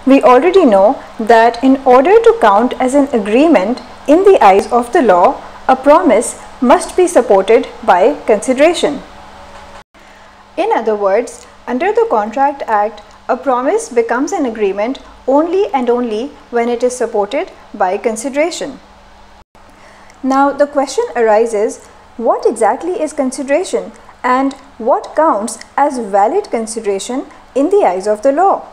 We already know that in order to count as an agreement in the eyes of the law, a promise must be supported by consideration. In other words, under the Contract Act, a promise becomes an agreement only and only when it is supported by consideration. Now the question arises, what exactly is consideration and what counts as valid consideration in the eyes of the law?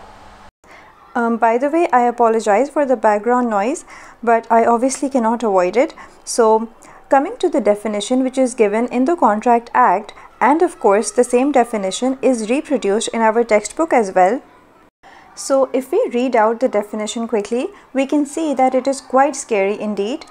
By the way, I apologize for the background noise, but I obviously cannot avoid it. So, coming to the definition which is given in the Contract Act, and of course the same definition is reproduced in our textbook as well. So, if we read out the definition quickly, we can see that it is quite scary indeed.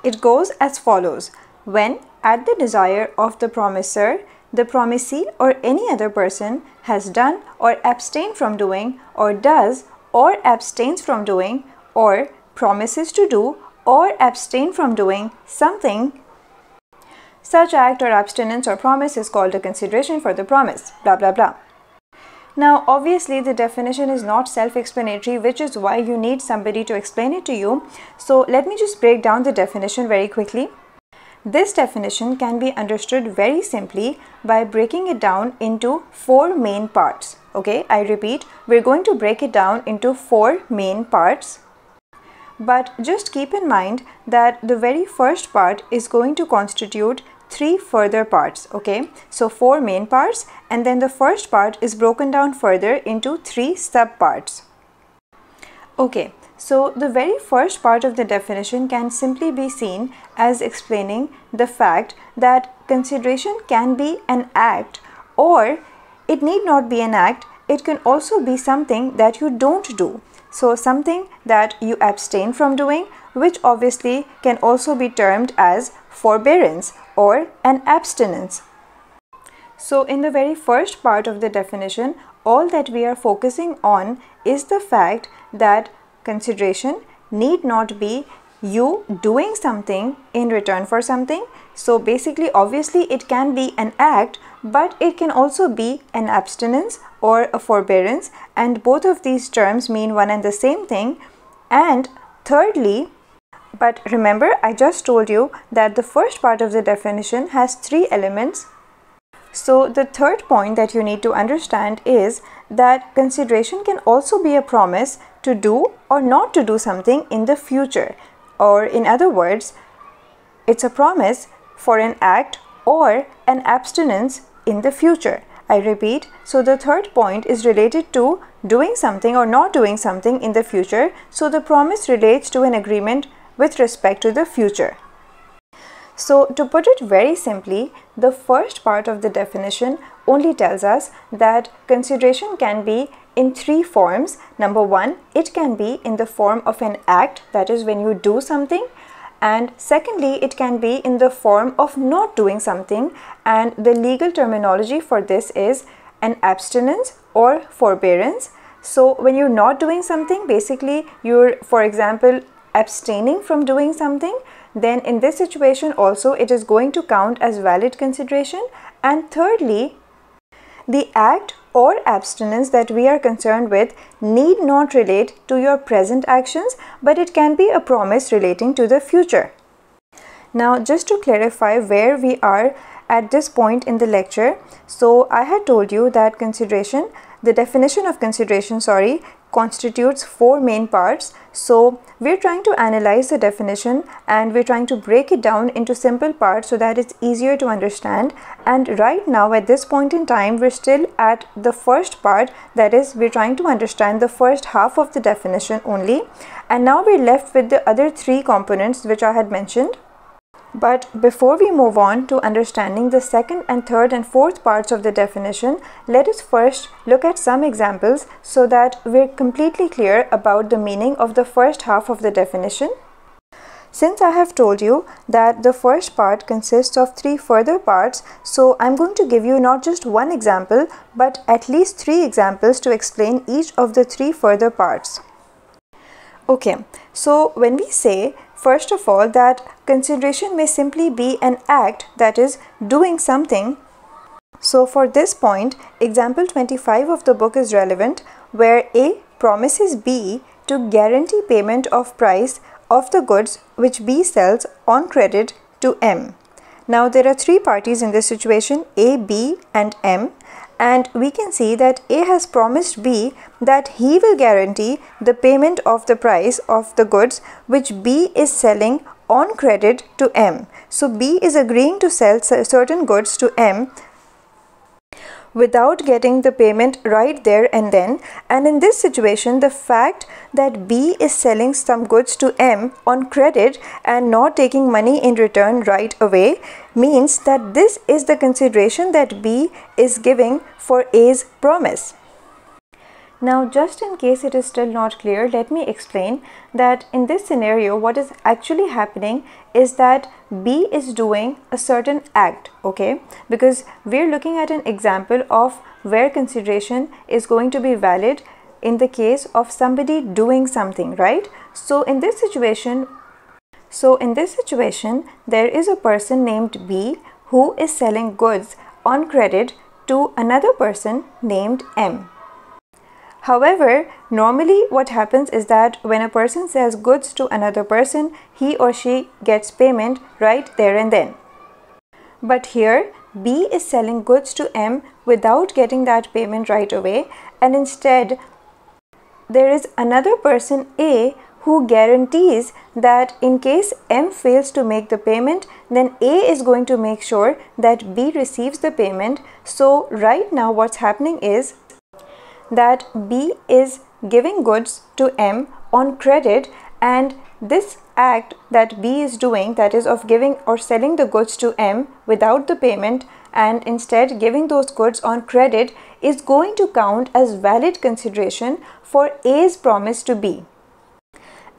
It goes as follows: when, at the desire of the promisor, the promisee or any other person has done or abstained from doing, or does or abstains from doing, or promises to do or abstain from doing something, such act or abstinence or promise is called a consideration for the promise, blah blah blah. Now obviously the definition is not self-explanatory, which is why you need somebody to explain it to you. So let me just break down the definition very quickly. This definition can be understood very simply by breaking it down into four main parts. Okay, I repeat, we're going to break it down into four main parts. But just keep in mind that the very first part is going to constitute three further parts. Okay, so four main parts, and then the first part is broken down further into three sub parts. Okay, so the very first part of the definition can simply be seen as explaining the fact that consideration can be an act, or it need not be an act, it can also be something that you don't do. So something that you abstain from doing, which obviously can also be termed as forbearance or an abstinence. So in the very first part of the definition, all that we are focusing on is the fact that consideration need not be you doing something in return for something. So basically, obviously it can be an act, but it can also be an abstinence or a forbearance, and both of these terms mean one and the same thing. And thirdly, but remember, I just told you that the first part of the definition has three elements. So the third point that you need to understand is that consideration can also be a promise to do or not to do something in the future, or in other words, it's a promise for an act or an abstinence in the future. I repeat, so the third point is related to doing something or not doing something in the future. So the promise relates to an agreement with respect to the future. So to put it very simply, the first part of the definition only tells us that consideration can be in three forms. Number one, it can be in the form of an act, that is when you do something. And secondly, it can be in the form of not doing something, and the legal terminology for this is an abstinence or forbearance. So when you're not doing something, basically you're, for example, abstaining from doing something, then in this situation also it is going to count as valid consideration. And thirdly, the act or abstinence that we are concerned with need not relate to your present actions, but it can be a promise relating to the future. Now, just to clarify where we are at this point in the lecture, so I had told you that consideration, the definition of consideration, constitutes four main parts. So we're trying to analyze the definition and we're trying to break it down into simple parts so that it's easier to understand. And right now at this point in time, we're still at the first part, that is we're trying to understand the first half of the definition only. And now we're left with the other three components which I had mentioned. But before we move on to understanding the second and third and fourth parts of the definition, let us first look at some examples so that we're completely clear about the meaning of the first half of the definition. Since I have told you that the first part consists of three further parts, so I'm going to give you not just one example, but at least three examples to explain each of the three further parts. Okay, so when we say, first of all, that consideration may simply be an act, that is doing something. So for this point, example 25 of the book is relevant, where A promises B to guarantee payment of price of the goods which B sells on credit to M. Now there are three parties in this situation, A, B and M, and we can see that A has promised B that he will guarantee the payment of the price of the goods which B is selling on credit to M. So B is agreeing to sell certain goods to M without getting the payment right there and then, and in this situation the fact that B is selling some goods to M on credit and not taking money in return right away means that this is the consideration that B is giving for A's promise. Now, just in case it is still not clear, let me explain that in this scenario what is actually happening is that B is doing a certain act, okay, because we're looking at an example of where consideration is going to be valid in the case of somebody doing something, right? So in this situation there is a person named B who is selling goods on credit to another person named M. However, normally what happens is that when a person sells goods to another person, he or she gets payment right there and then. But here, B is selling goods to M without getting that payment right away, and instead there is another person, A, who guarantees that in case M fails to make the payment, then A is going to make sure that B receives the payment. So right now what's happening is that B is giving goods to M on credit, and this act that B is doing, that is of giving or selling the goods to M without the payment and instead giving those goods on credit, is going to count as valid consideration for A's promise to B.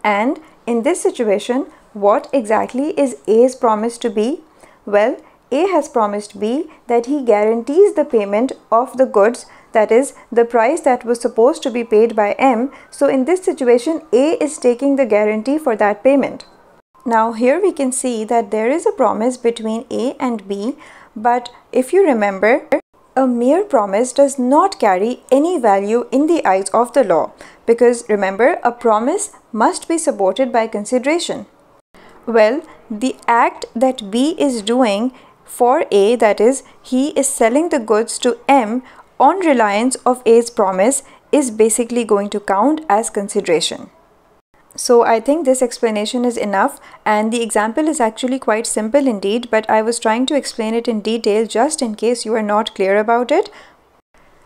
And in this situation, what exactly is A's promise to B? Well, A has promised B that he guarantees the payment of the goods, that is the price that was supposed to be paid by M. So in this situation, A is taking the guarantee for that payment. Now here we can see that there is a promise between A and B, but if you remember, a mere promise does not carry any value in the eyes of the law, because remember, a promise must be supported by consideration. Well, the act that B is doing for A, that is, he is selling the goods to M on reliance of A's promise, is basically going to count as consideration. So I think this explanation is enough, and the example is actually quite simple indeed, but I was trying to explain it in detail just in case you are not clear about it.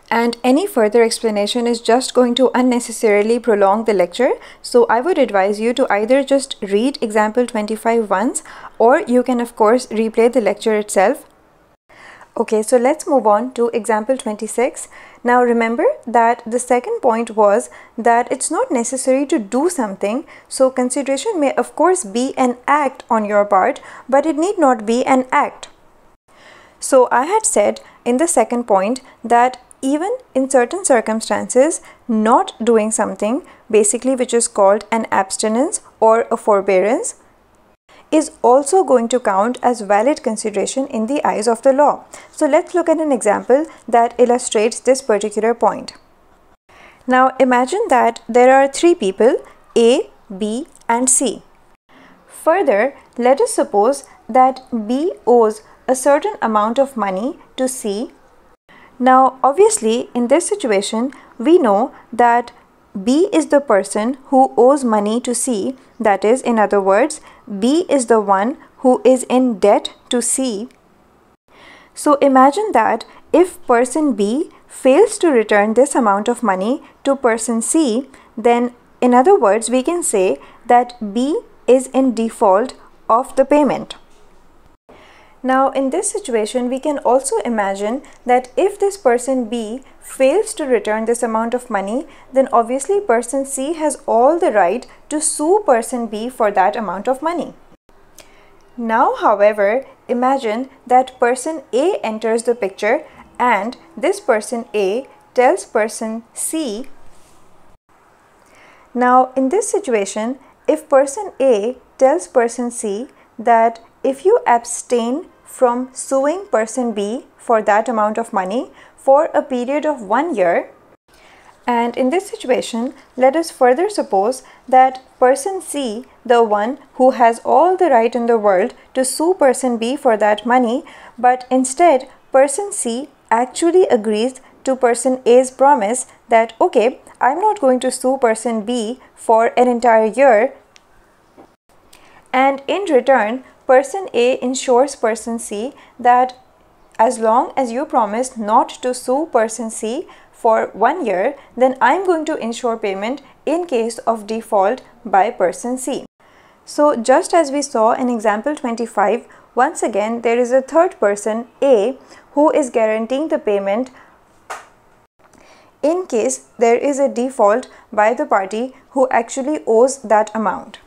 And any further explanation is just going to unnecessarily prolong the lecture. So I would advise you to either just read example 25 once, or you can of course replay the lecture itself. Okay, so let's move on to example 26. Now remember that the second point was that it's not necessary to do something. So consideration may of course be an act on your part, but it need not be an act. So I had said in the second point that even in certain circumstances, not doing something, basically which is called an abstinence or a forbearance, is also going to count as valid consideration in the eyes of the law. So let's look at an example that illustrates this particular point. Now imagine that there are three people, A, B and C. Further, let us suppose that B owes a certain amount of money to C. Now obviously in this situation we know that B is the person who owes money to C, that is, in other words, B is the one who is in debt to C. So imagine that if person B fails to return this amount of money to person C, then in other words we can say that B is in default of the payment. Now in this situation we can also imagine that if this person B fails to return this amount of money, then obviously person C has all the right to sue person B for that amount of money. Now however, imagine that person A enters the picture and this person A tells person C. Now in this situation, if person A tells person C that if you abstain from suing person B for that amount of money for a period of 1 year, And in this situation, let us further suppose that person C, the one who has all the right in the world to sue person B for that money, but instead person C actually agrees to person A's promise that, okay, I'm not going to sue person B for an entire year, and in return person A ensures person C that as long as you promised not to sue person C for 1 year, then I'm going to ensure payment in case of default by person C. So just as we saw in example 25, once again there is a third person, A, who is guaranteeing the payment in case there is a default by the party who actually owes that amount.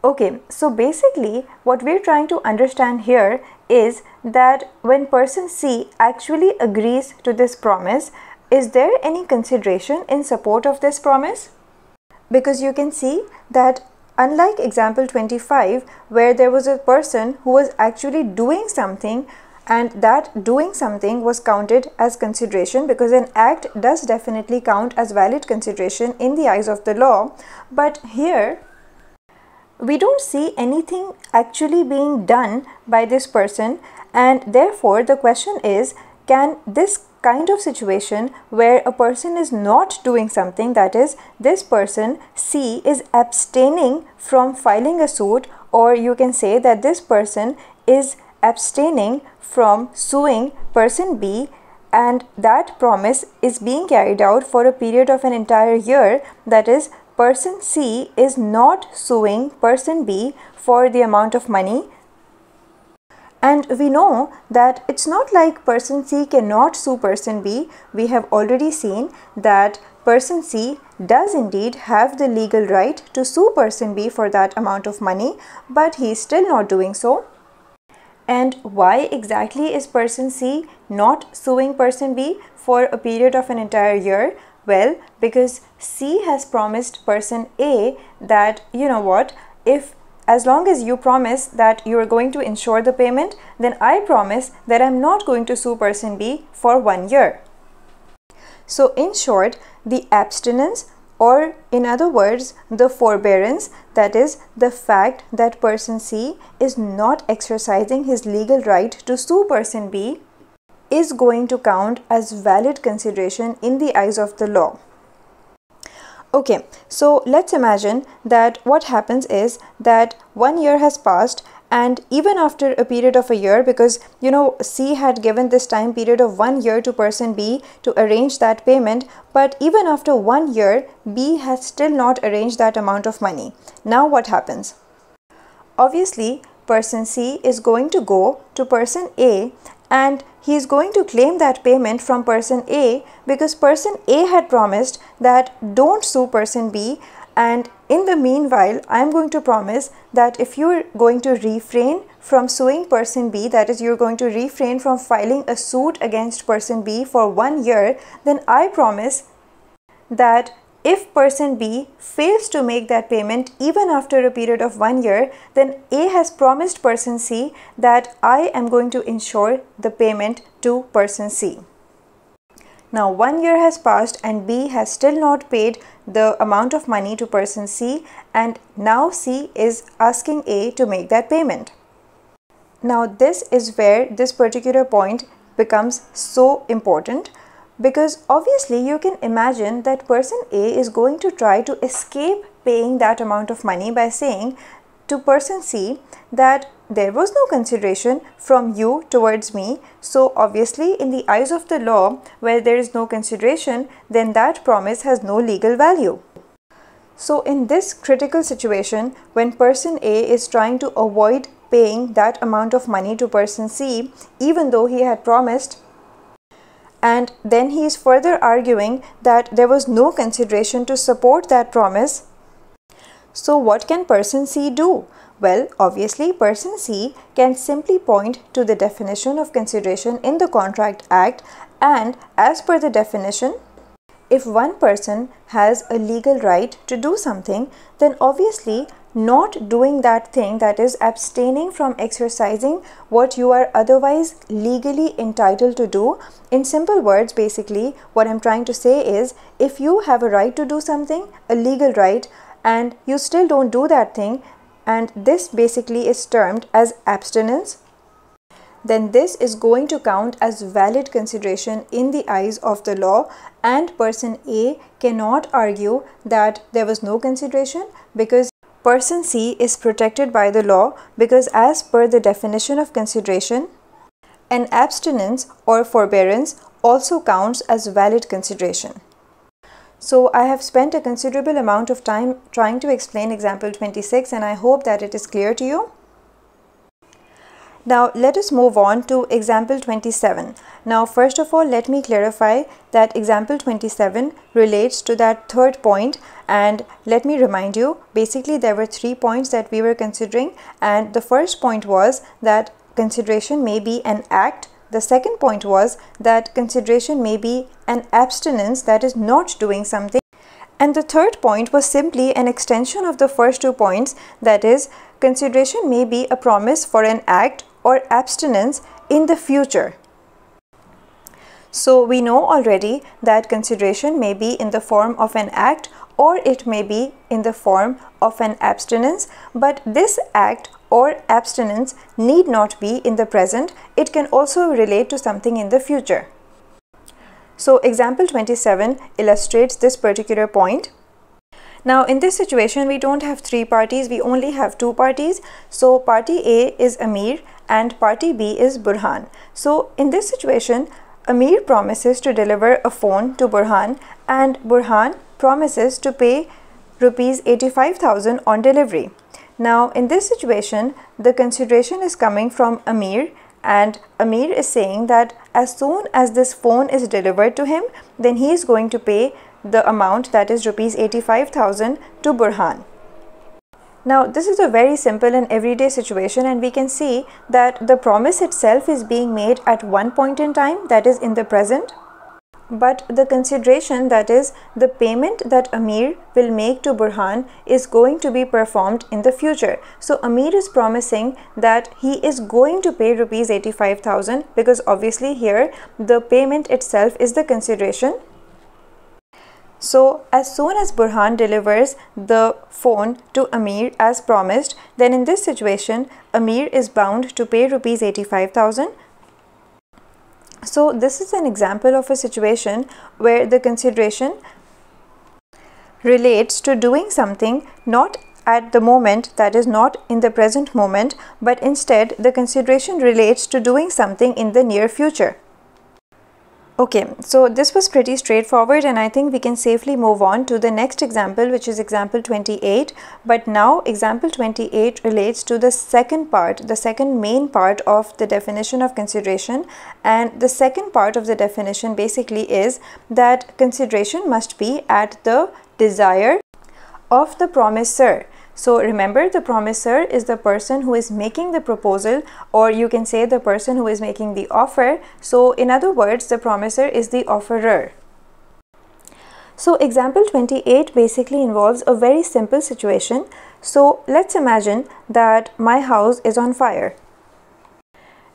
Okay, so basically what we're trying to understand here is that when person C actually agrees to this promise, is there any consideration in support of this promise? Because you can see that unlike example 25, where there was a person who was actually doing something and that doing something was counted as consideration, because an act does definitely count as valid consideration in the eyes of the law, but here we don't see anything actually being done by this person, and therefore the question is, can this kind of situation where a person is not doing something, that is, this person C is abstaining from filing a suit, or you can say that this person is abstaining from suing person B, and that promise is being carried out for a period of an entire year, that is, person C is not suing person B for the amount of money. And we know that it's not like person C cannot sue person B. We have already seen that person C does indeed have the legal right to sue person B for that amount of money, but he is still not doing so. And why exactly is person C not suing person B for a period of an entire year? Well, because C has promised person A that, you know what, if as long as you promise that you are going to ensure the payment, then I promise that I'm not going to sue person B for 1 year. So in short, the abstinence, or in other words, the forbearance, that is the fact that person C is not exercising his legal right to sue person B, is going to count as valid consideration in the eyes of the law. Okay, so let's imagine that what happens is that 1 year has passed, and even after a period of a year, because C had given this time period of 1 year to person B to arrange that payment, but even after 1 year, B has still not arranged that amount of money. Now what happens? Obviously, person C is going to go to person A and he is going to claim that payment from person A, because person A had promised that don't sue person B, and in the meanwhile I am going to promise that if you are going to refrain from suing person B, that is, you are going to refrain from filing a suit against person B for 1 year, then I promise that if person B fails to make that payment even after a period of 1 year, then A has promised person C that I am going to ensure the payment to person C. Now 1 year has passed and B has still not paid the amount of money to person C, and now C is asking A to make that payment. Now this is where this particular point becomes so important, because obviously you can imagine that person A is going to try to escape paying that amount of money by saying to person C that there was no consideration from you towards me. So obviously in the eyes of the law, where there is no consideration, then that promise has no legal value. So in this critical situation, when person A is trying to avoid paying that amount of money to person C, even though he had promised, and then he is further arguing that there was no consideration to support that promise. So what can person C do? Well, obviously person C can simply point to the definition of consideration in the Contract Act, and as per the definition, if one person has a legal right to do something, then obviously not doing that thing, that is abstaining from exercising what you are otherwise legally entitled to do. In simple words, basically what I'm trying to say is, if you have a right to do something, a legal right, and you still don't do that thing, and this basically is termed as abstinence, then this is going to count as valid consideration in the eyes of the law, and person A cannot argue that there was no consideration, because person C is protected by the law, because as per the definition of consideration, an abstinence or forbearance also counts as valid consideration. So I have spent a considerable amount of time trying to explain example 26, and I hope that it is clear to you. Now let us move on to example 27. Now first of all, let me clarify that example 27 relates to that third point, and let me remind you, basically there were 3 points that we were considering, and the first point was that consideration may be an act. The second point was that consideration may be an abstinence, that is not doing something. And the third point was simply an extension of the first 2 points, that is consideration may be a promise for an act or abstinence in the future. So we know already that consideration may be in the form of an act or it may be in the form of an abstinence, but this act or abstinence need not be in the present. It can also relate to something in the future. So example 27 illustrates this particular point. Now in this situation we don't have 3 parties, we only have 2 parties. So party A is Amir and party B is Burhan. So in this situation, Amir promises to deliver a phone to Burhan, and Burhan promises to pay rupees 85,000 on delivery. Now in this situation, the consideration is coming from Amir, and Amir is saying that as soon as this phone is delivered to him, then he is going to pay the amount, that is rupees 85,000, to Burhan. Now this is a very simple and everyday situation, and we can see that the promise itself is being made at one point in time, that is in the present, but the consideration, that is the payment that Amir will make to Burhan, is going to be performed in the future. So Amir is promising that he is going to pay rupees 85,000, because obviously here the payment itself is the consideration. So as soon as Burhan delivers the phone to Amir as promised, then in this situation Amir is bound to pay rupees 85,000. So this is an example of a situation where the consideration relates to doing something not at the moment, that is not in the present moment, but instead the consideration relates to doing something in the near future. Okay, so this was pretty straightforward, and I think we can safely move on to the next example, which is example 28. But now example 28 relates to the second part, the second main part of the definition of consideration. And the second part of the definition basically is that consideration must be at the desire of the promisor. So remember, the promisor is the person who is making the proposal, or you can say the person who is making the offer. So in other words, the promisor is the offerer. So example 28 basically involves a very simple situation. So let's imagine that my house is on fire.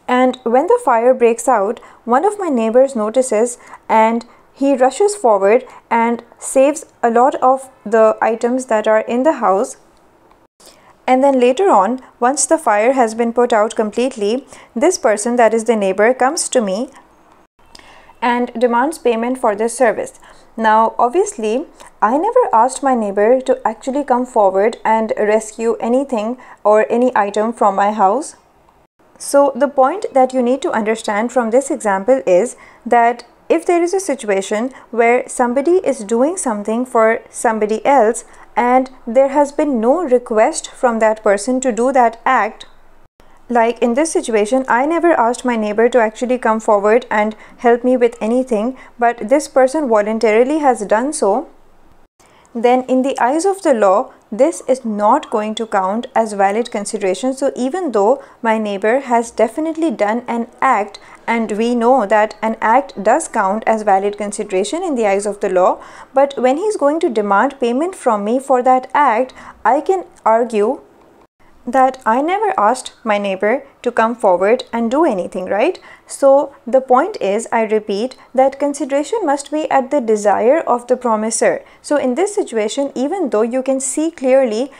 And when the fire breaks out, one of my neighbors notices and he rushes forward and saves a lot of the items that are in the house. And then later on, once the fire has been put out completely, this person, that is the neighbor, comes to me and demands payment for this service. Now obviously I never asked my neighbor to actually come forward and rescue anything or any item from my house. So the point that you need to understand from this example is that if there is a situation where somebody is doing something for somebody else and there has been no request from that person to do that act, like in this situation, I never asked my neighbor to actually come forward and help me with anything, but this person voluntarily has done so, then in the eyes of the law, this is not going to count as valid consideration. So even though my neighbor has definitely done an act, and we know that an act does count as valid consideration in the eyes of the law, but when he's going to demand payment from me for that act, I can argue that I never asked my neighbor to come forward and do anything, right? So the point is, I repeat, that consideration must be at the desire of the promisor. So in this situation, even though you can see clearly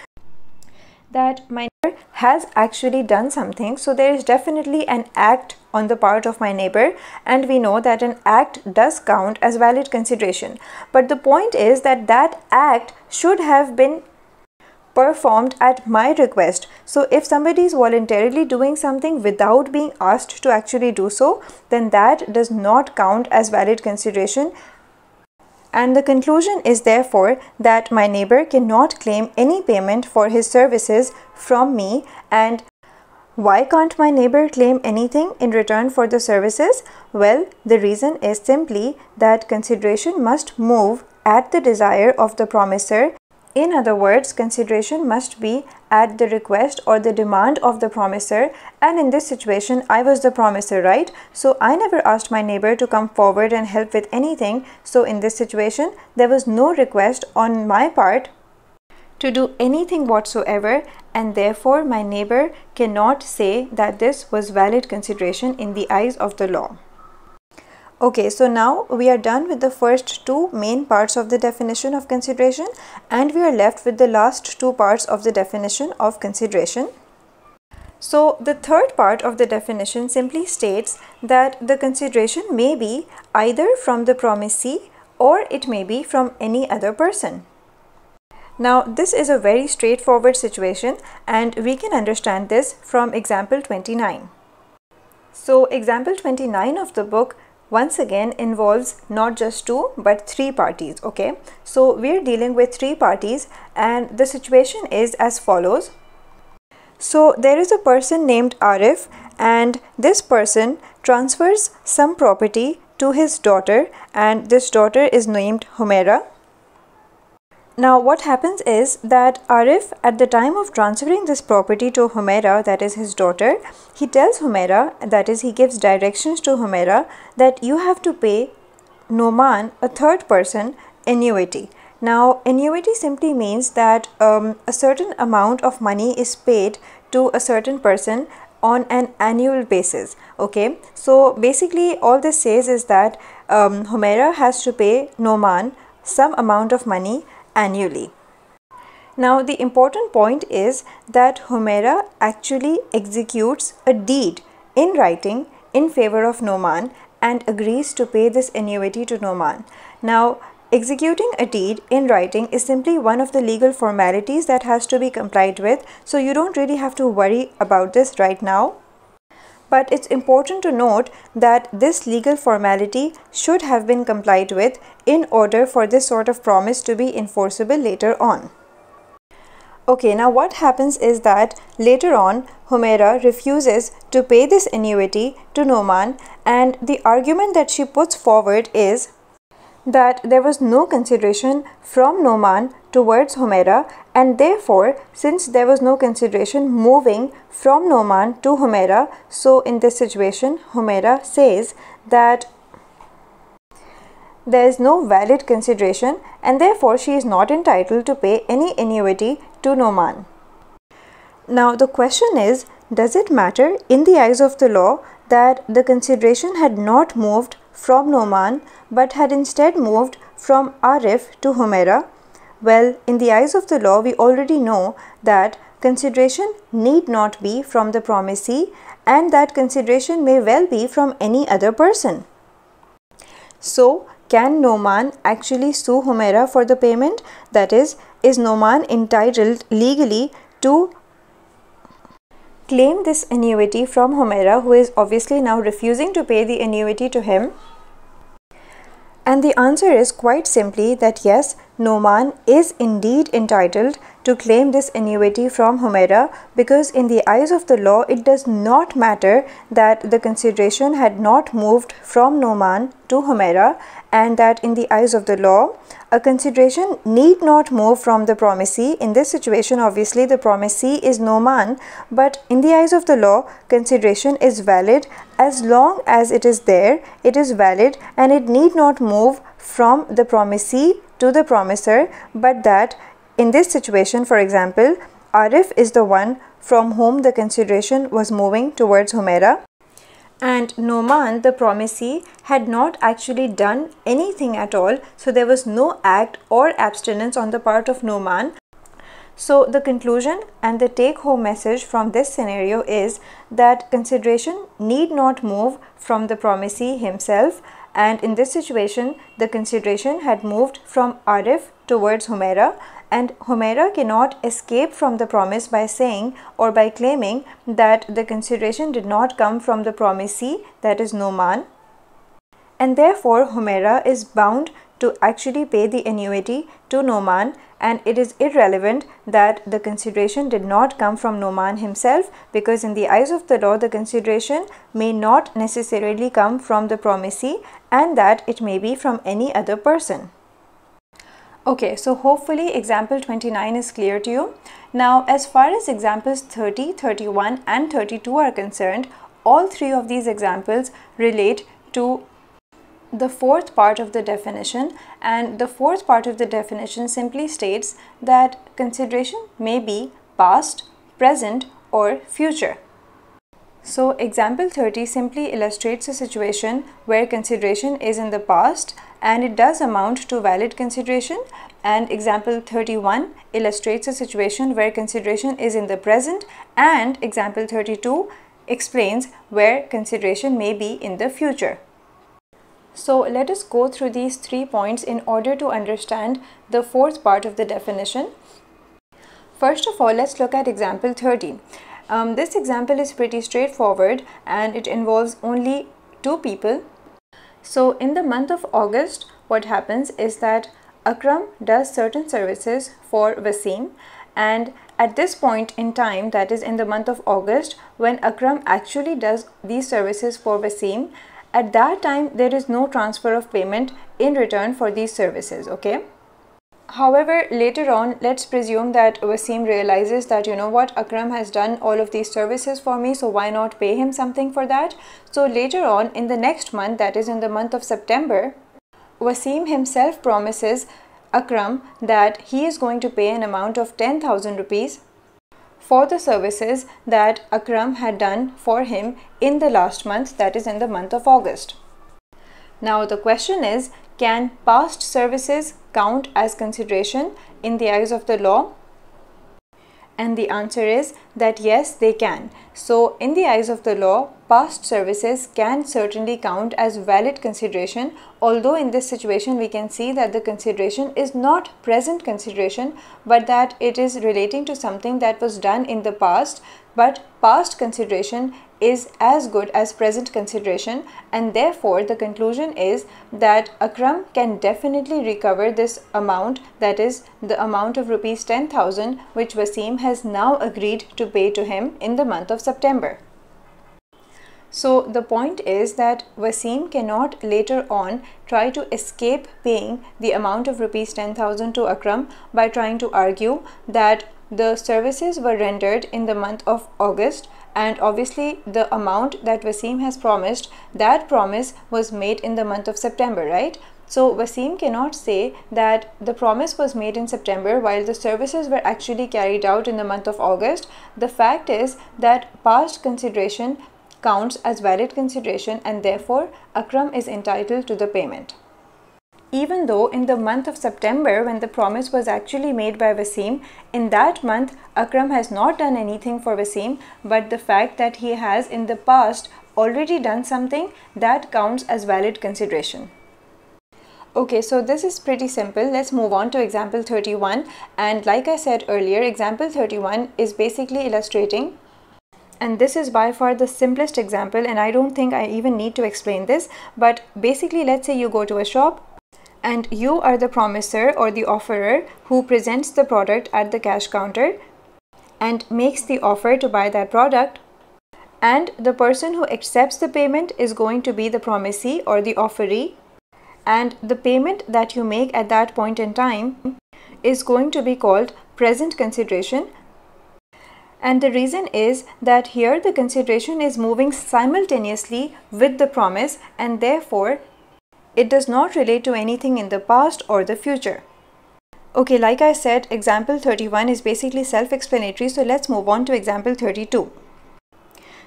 that my neighbor has actually done something, so there is definitely an act on the part of my neighbor, and we know that an act does count as valid consideration. But the point is that that act should have been performed at my request. So if somebody is voluntarily doing something without being asked to actually do so, then that does not count as valid consideration. And the conclusion is therefore that my neighbor cannot claim any payment for his services from me. And why can't my neighbor claim anything in return for the services? Well, the reason is simply that consideration must move at the desire of the promisor. In other words, consideration must be at the request or the demand of the promisor, and in this situation I was the promisor, right? So I never asked my neighbor to come forward and help with anything. So in this situation there was no request on my part to do anything whatsoever, and therefore my neighbor cannot say that this was valid consideration in the eyes of the law. Okay, so now we are done with the first two main parts of the definition of consideration, and we are left with the last two parts of the definition of consideration. So the third part of the definition simply states that the consideration may be either from the promisee or it may be from any other person. Now this is a very straightforward situation, and we can understand this from example 29. So example 29 of the book once again involves not just two but three parties. Okay, so we're dealing with three parties, and the situation is as follows. So there is a person named Arif, and this person transfers some property to his daughter, and this daughter is named Humaira. Now what happens is that Arif, at the time of transferring this property to Humaira, that is his daughter, he tells Humaira, that is he gives directions to Humaira, that you have to pay Noman, a third person, annuity. Now annuity simply means that a certain amount of money is paid to a certain person on an annual basis. Okay, so basically all this says is that Humaira has to pay Noman some amount of money annually. Now the important point is that Humaira actually executes a deed in writing in favor of Noman and agrees to pay this annuity to Noman. Now executing a deed in writing is simply one of the legal formalities that has to be complied with, so you don't really have to worry about this right now. But it's important to note that this legal formality should have been complied with in order for this sort of promise to be enforceable later on. Okay, now what happens is that later on Humaira refuses to pay this annuity to Noman, and the argument that she puts forward is that there was no consideration from Noman towards Humaira, and therefore since there was no consideration moving from Noman to Humaira, so in this situation Humaira says that there is no valid consideration and therefore she is not entitled to pay any annuity to Noman. Now the question is, does it matter in the eyes of the law that the consideration had not moved from Noman but had instead moved from Arif to Humaira? Well, in the eyes of the law we already know that consideration need not be from the promisee, and that consideration may well be from any other person. So can Noman actually sue Humaira for the payment? That is Noman entitled legally to claim this annuity from Humaira, who is obviously now refusing to pay the annuity to him? And the answer is quite simply that yes, Noman is indeed entitled to claim this annuity from Humaira, because in the eyes of the law it does not matter that the consideration had not moved from Noman to Humaira, and that in the eyes of the law a consideration need not move from the promisee. In this situation, obviously the promisee is Noman, but in the eyes of the law consideration is valid as long as it is there. It is valid and it need not move from the promisee to the promiser, but that in this situation, for example, Arif is the one from whom the consideration was moving towards Humaira, and Noman, the promisee, had not actually done anything at all, so there was no act or abstinence on the part of Noman. So the conclusion and the take-home message from this scenario is that consideration need not move from the promisee himself, and in this situation the consideration had moved from Arif towards Humaira, and Humaira cannot escape from the promise by saying or by claiming that the consideration did not come from the promisee, that is Noman, and therefore Humaira is bound to actually pay the annuity to Noman, and it is irrelevant that the consideration did not come from Noman himself, because in the eyes of the law the consideration may not necessarily come from the promisee, and that it may be from any other person. Okay, so hopefully example 29 is clear to you. Now, as far as examples 30, 31 and 32 are concerned, all three of these examples relate to the fourth part of the definition, and the fourth part of the definition simply states that consideration may be past, present or future. So example 30 simply illustrates a situation where consideration is in the past and it does amount to valid consideration, and example 31 illustrates a situation where consideration is in the present, and example 32 explains where consideration may be in the future. So let us go through these 3 points in order to understand the fourth part of the definition. First of all, let's look at example 30. This example is pretty straightforward and it involves only 2 people. So in the month of August, what happens is that Akram does certain services for Wasim, and at this point in time, that is in the month of August, when Akram actually does these services for Wasim, at that time there is no transfer of payment in return for these services, okay? However, later on, let's presume that Wasim realizes that, you know what, Akram has done all of these services for me, so why not pay him something for that? So later on in the next month, that is in the month of September, Wasim himself promises Akram that he is going to pay an amount of 10,000 rupees for the services that Akram had done for him in the last month, that is in the month of August. Now the question is, can past services count as consideration in the eyes of the law? And the answer is that yes, they can. So in the eyes of the law, past services can certainly count as valid consideration, although in this situation we can see that the consideration is not present consideration, but that it is relating to something that was done in the past. But past consideration is as good as present consideration, and therefore the conclusion is that Akram can definitely recover this amount, that is the amount of rupees 10,000 which Wasim has now agreed to pay to him in the month of September. So the point is that Wasim cannot later on try to escape paying the amount of rupees 10,000 to Akram by trying to argue that the services were rendered in the month of August, and obviously the amount that Wasim has promised, that promise was made in the month of September, right? So Wasim cannot say that the promise was made in September while the services were actually carried out in the month of August. The fact is that past consideration counts as valid consideration, and therefore Akram is entitled to the payment. Even though in the month of September, when the promise was actually made by Wasim, in that month Akram has not done anything for Wasim, but the fact that he has in the past already done something, that counts as valid consideration. Okay, so this is pretty simple. Let's move on to example 31, and like I said earlier, example 31 is basically illustrating, and this is by far the simplest example, and I don't think I even need to explain this, but basically let's say you go to a shop and you are the promisor or the offerer who presents the product at the cash counter and makes the offer to buy that product, and the person who accepts the payment is going to be the promisee or the offeree, and the payment that you make at that point in time is going to be called present consideration. And the reason is that here the consideration is moving simultaneously with the promise, and therefore it does not relate to anything in the past or the future. Okay, like I said, example 31 is basically self-explanatory, so let's move on to example 32.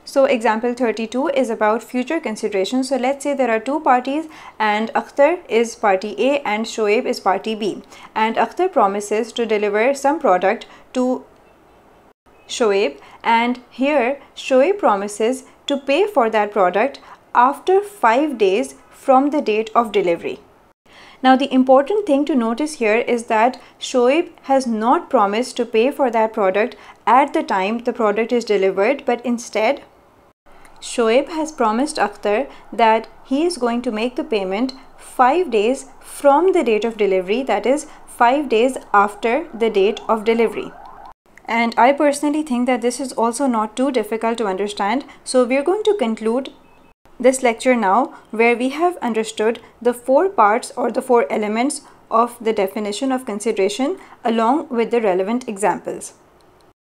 So example 32 is about future consideration. So let's say there are two parties and Akhtar is party A and Shoaib is party B, and Akhtar promises to deliver some product to Shoaib, and here Shoaib promises to pay for that product after 5 days from the date of delivery. Now the important thing to notice here is that Shoaib has not promised to pay for that product at the time the product is delivered, but instead Shoaib has promised Akhtar that he is going to make the payment 5 days from the date of delivery, that is 5 days after the date of delivery. And I personally think that this is also not too difficult to understand. So we are going to conclude this lecture now, where we have understood the 4 parts or the 4 elements of the definition of consideration along with the relevant examples.